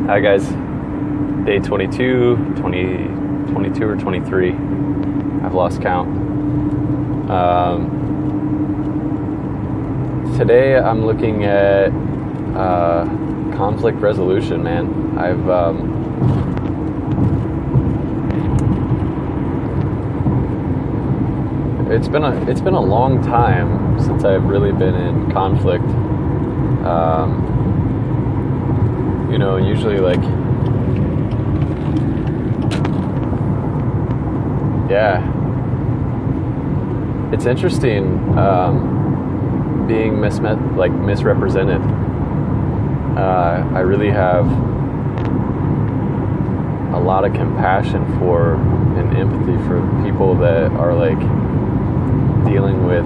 Hi guys, day 22 or 23, I've lost count. Today I'm looking at conflict resolution, man. It's been a long time since I've really been in conflict. Usually it's interesting being misrepresented. I really have a lot of compassion for and empathy for people that are dealing with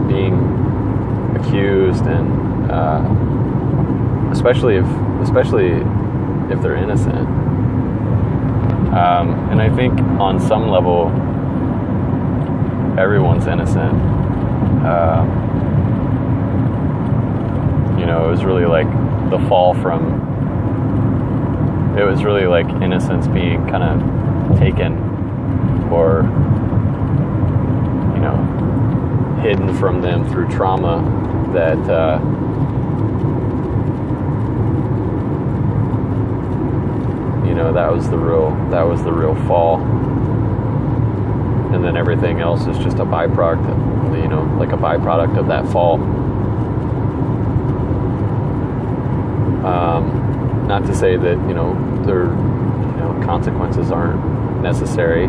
being accused, and especially if they're innocent. And I think on some level, everyone's innocent. It was really the fall from. It was really innocence being kind of taken, or hidden from them through trauma that that was the real fall, and then everything else is just a byproduct, a byproduct of that fall. Not to say that consequences aren't necessary.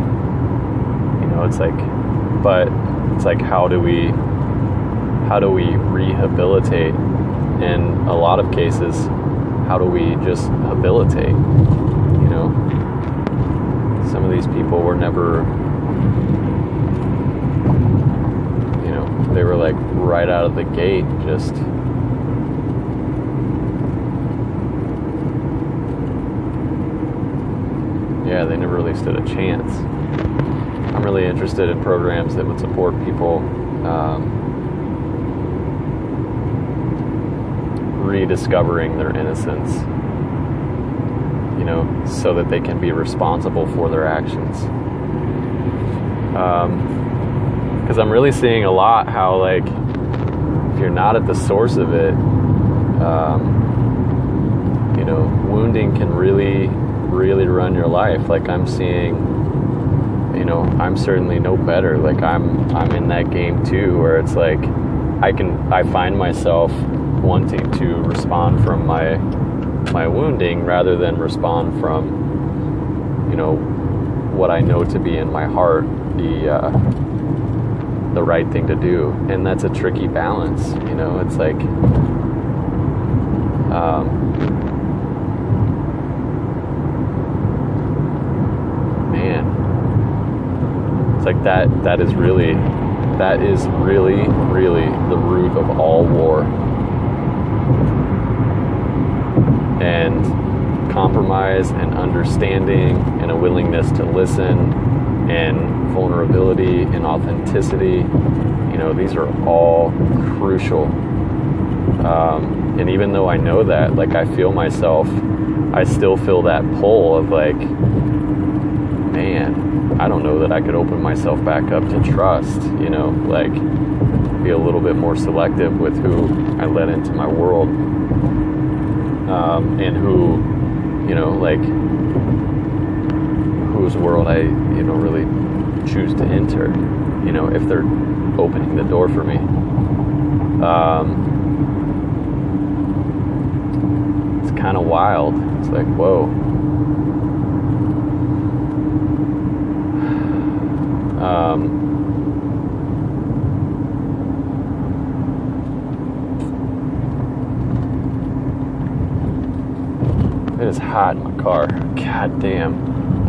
But it's how do we rehabilitate? In a lot of cases, how do we just habilitate? Some of these people were never, they were right out of the gate, just they never really stood a chance. I'm really interested in programs that would support people rediscovering their innocence, so that they can be responsible for their actions. Because I'm really seeing a lot how, if you're not at the source of it, wounding can really, really run your life. I'm seeing, I'm certainly no better. I'm in that game too, where it's I find myself wanting to respond from my wounding rather than respond from, what I know to be in my heart, the right thing to do. And that's a tricky balance. It's that is really the root of all war. And compromise and understanding and a willingness to listen and vulnerability and authenticity, these are all crucial. And even though I know that, I feel myself, I still feel that pull of man, I don't know that I could open myself back up to trust, be a little bit more selective with who I let into my world, and who, whose world I, really choose to enter, if they're opening the door for me. It's kind of wild. It's whoa. It is hot in my car. God damn. I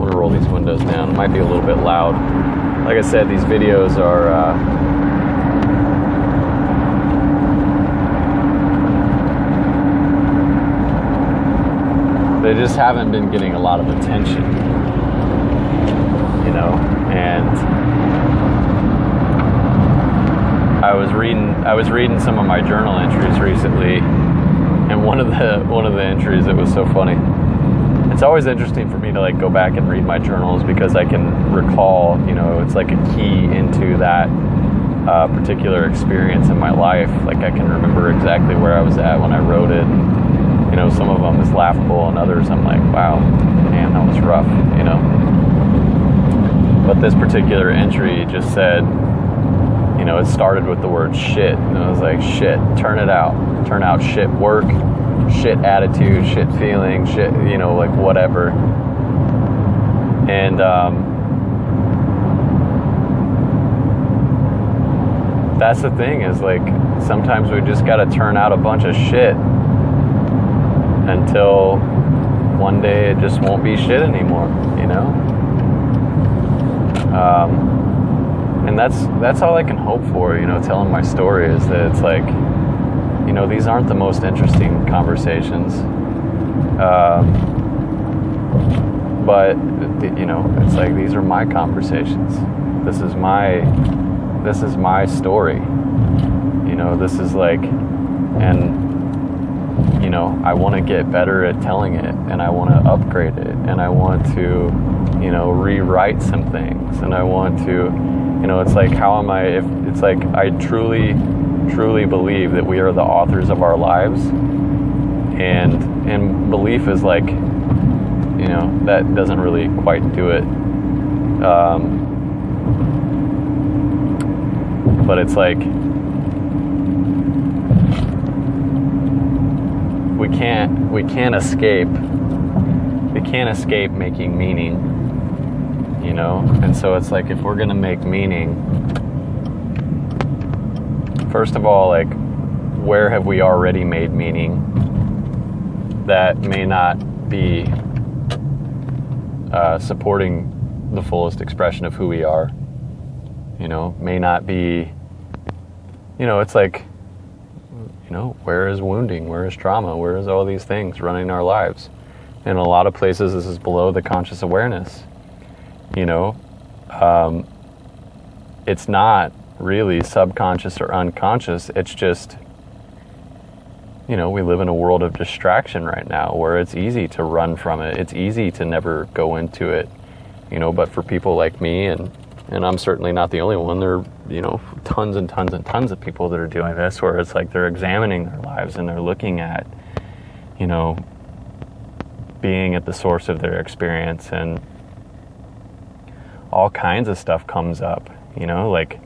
want to roll these windows down. It might be a little bit loud. Like I said, these videos are they just haven't been getting a lot of attention, and I was reading some of my journal entries recently, and one of the entries, it was so funny. It's always interesting for me to like go back and read my journals because I can recall, it's like a key into that particular experience in my life. Like I can remember exactly where I was at when I wrote it. And, some of them is laughable, and others I'm like, wow, man, that was rough, But this particular entry just said, it started with the word shit, and I was like, shit, turn out shit work, shit attitude, shit feeling, shit, like whatever. And that's the thing, is like sometimes we just got to turn out a bunch of shit until one day it just won't be shit anymore, and that's all I can hope for, telling my story, is that it's like, these aren't the most interesting conversations, but it's like, these are my conversations. This is my story. This is like, and I want to get better at telling it, and I want to upgrade it, and I want to, rewrite some things, and I want to, it's like, how am I, if it's like, I truly believe that we are the authors of our lives, and belief is like, that doesn't really quite do it, but it's like, we can't escape making meaning, and so it's like, if we're gonna make meaning, first of all, like, where have we already made meaning that may not be supporting the fullest expression of who we are, may not be, it's like, where is wounding, where is trauma, where is all these things running our lives? In a lot of places, this is below the conscious awareness. It's not really subconscious or unconscious. It's just, we live in a world of distraction right now where it's easy to run from it. It's easy to never go into it, but for people like me, and I'm certainly not the only one, there are, tons and tons and tons of people that are doing this, where it's like they're examining their lives and they're looking at, being at the source of their experience, and all kinds of stuff comes up, like,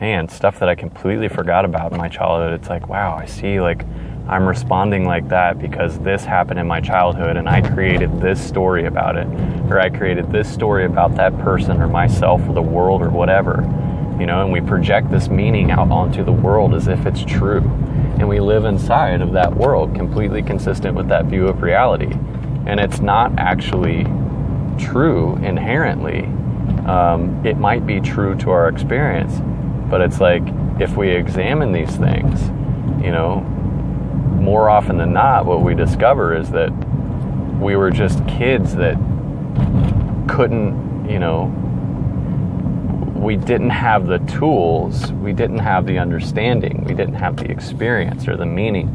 man, stuff that I completely forgot about in my childhood. It's like, wow, I see, like, I'm responding like that because this happened in my childhood, and I created this story about it, or I created this story about that person or myself or the world or whatever, and we project this meaning out onto the world as if it's true, and we live inside of that world completely consistent with that view of reality, and it's not actually true inherently. It might be true to our experience, but it's like, if we examine these things, more often than not, what we discover is that we were just kids that couldn't, we didn't have the tools, we didn't have the understanding, we didn't have the experience or the meaning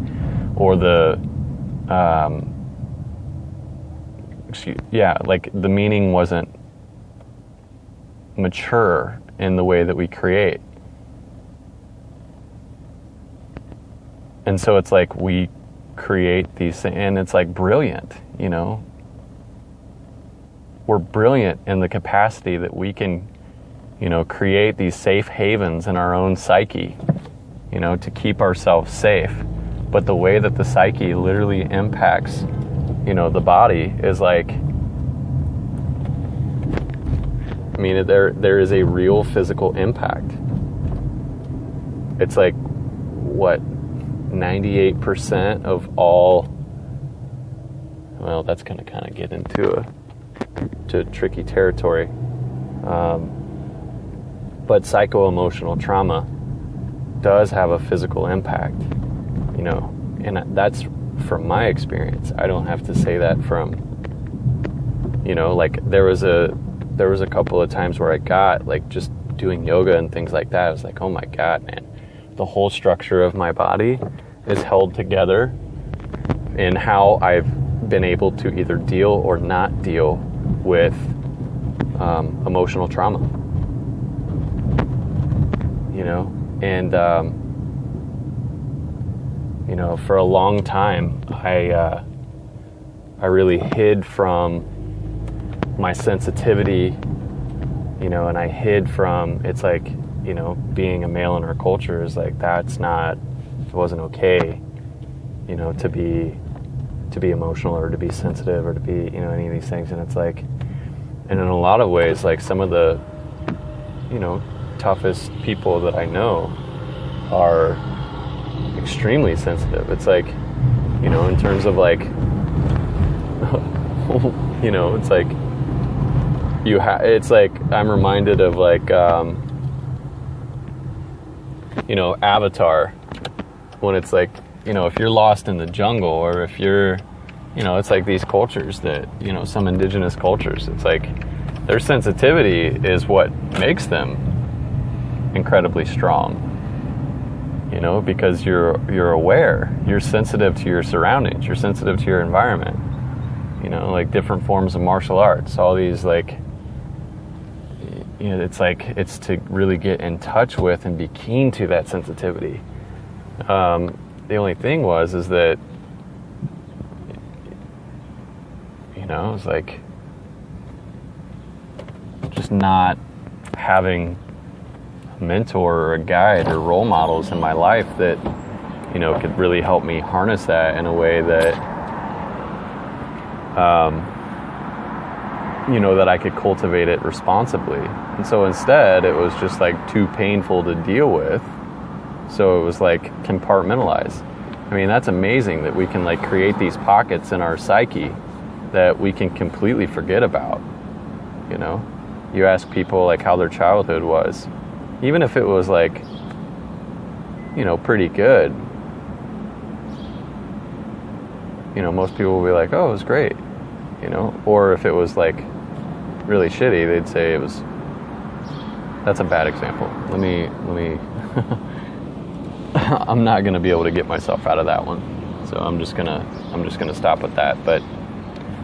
or the, like the meaning wasn't mature in the way that we create. And so it's like, we create these things, and it's like brilliant, We're brilliant in the capacity that we can, create these safe havens in our own psyche, to keep ourselves safe. But the way that the psyche literally impacts, the body is like, I mean, there is a real physical impact. It's like, what, 98% of all, well, that's going to kind of get into tricky territory. But psycho-emotional trauma does have a physical impact, and that's from my experience. I don't have to say that from, like, there was a couple of times where I got, like, just doing yoga and things like that, I was like, oh my God, man, the whole structure of my body is held together in how I've been able to either deal or not deal with emotional trauma. And for a long time, I really hid from my sensitivity, and I hid from, it's like, being a male in our culture is like, it wasn't okay, to be emotional or to be sensitive or to be, any of these things. And it's like, and in a lot of ways, like some of the, toughest people that I know are extremely sensitive. It's like, in terms of like, it's like, it's like, I'm reminded of like, Avatar, when it's like, if you're lost in the jungle, or if you're, it's like these cultures that, some indigenous cultures, it's like their sensitivity is what makes them incredibly strong, because you're aware, you're sensitive to your surroundings, you're sensitive to your environment, like different forms of martial arts, all these like, it's like, it's to really get in touch with and be keen to that sensitivity. The only thing is that, it was like just not having a mentor or a guide or role models in my life that, could really help me harness that in a way that, that I could cultivate it responsibly. And so instead, it was just like too painful to deal with. So it was like compartmentalized. I mean, that's amazing that we can like create these pockets in our psyche that we can completely forget about. You ask people like how their childhood was, even if it was like, pretty good, most people will be like, oh, it was great, or if it was like really shitty, they'd say that's a bad example. Let me I'm not going to be able to get myself out of that one. So I'm just going to stop with that. But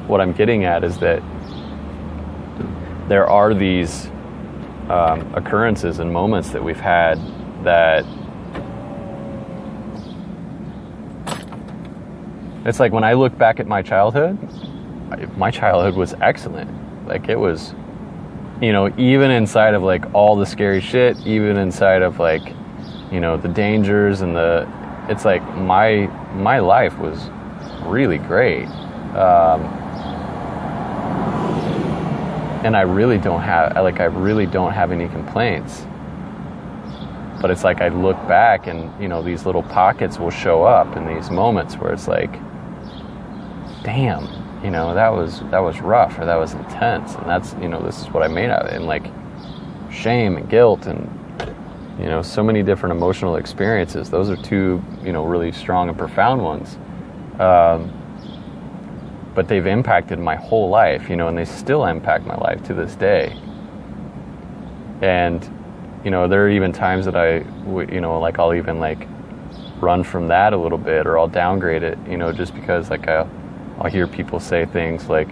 what I'm getting at is that there are these occurrences and moments that we've had that it's like, when I look back at my childhood was excellent. Like it was, even inside of like all the scary shit, even inside of like, the dangers and it's like my life was really great. And I really don't have any complaints. But it's like I look back and, these little pockets will show up in these moments where it's like, damn, that was rough, or that was intense. And that's, this is what I made out of it. And like shame and guilt and, so many different emotional experiences. Those are two, really strong and profound ones. But they've impacted my whole life, and they still impact my life to this day. And, there are even times that like I'll even like run from that a little bit, or I'll downgrade it, just because like I'll hear people say things like,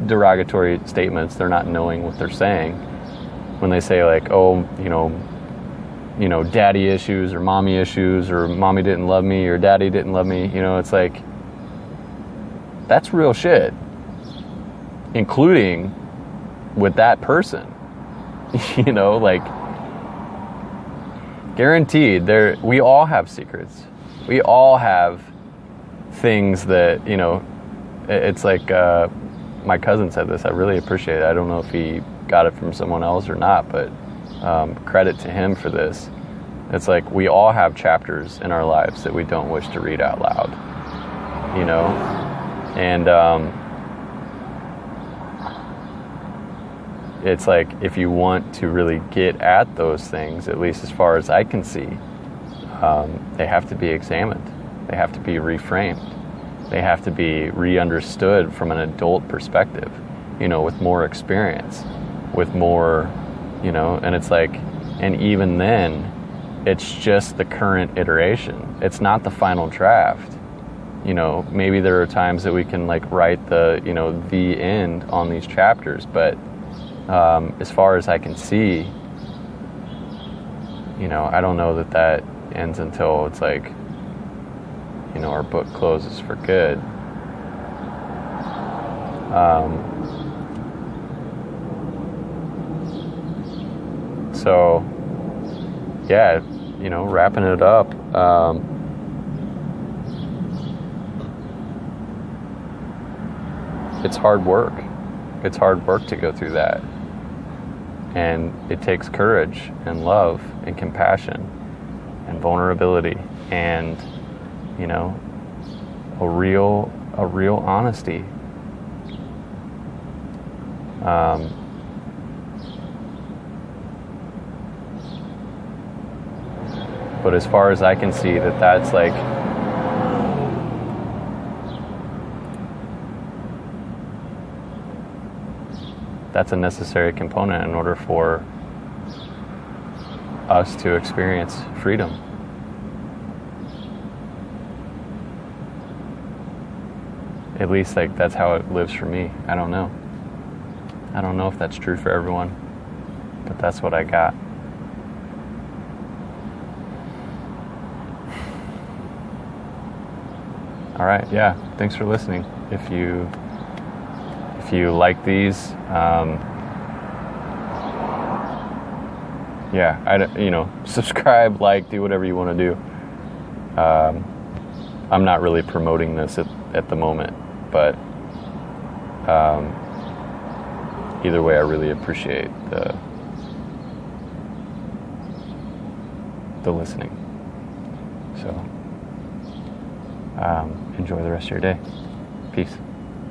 derogatory statements. They're not knowing what they're saying when they say like, oh, daddy issues or mommy issues, or mommy didn't love me or daddy didn't love me. It's like, that's real shit, including with that person. Like guaranteed, we all have secrets. We all have things that, it's like, my cousin said this, I really appreciate it. I don't know if he got it from someone else or not, but credit to him for this. It's like we all have chapters in our lives that we don't wish to read out loud, and it's like, if you want to really get at those things, at least as far as I can see, they have to be examined. They have to be reframed. They have to be re-understood from an adult perspective, with more experience, with more, and it's like, and even then, it's just the current iteration. It's not the final draft. You know, maybe there are times that we can like write the, you know, the end on these chapters, but as far as I can see, you know, I don't know that that ends until it's like, you know, our book closes for good. So, yeah, you know, wrapping it up, it's hard work. It's hard work to go through that. And it takes courage and love and compassion and vulnerability and, you know, a real honesty. But as far as I can see, that's like, that's a necessary component in order for us to experience freedom. At least, like, that's how it lives for me. I don't know. I don't know if that's true for everyone, but that's what I got. All right, yeah, thanks for listening. If you like these, yeah, you know, subscribe, like, do whatever you want to do. I'm not really promoting this at the moment, but either way, I really appreciate the listening. So enjoy the rest of your day. Peace.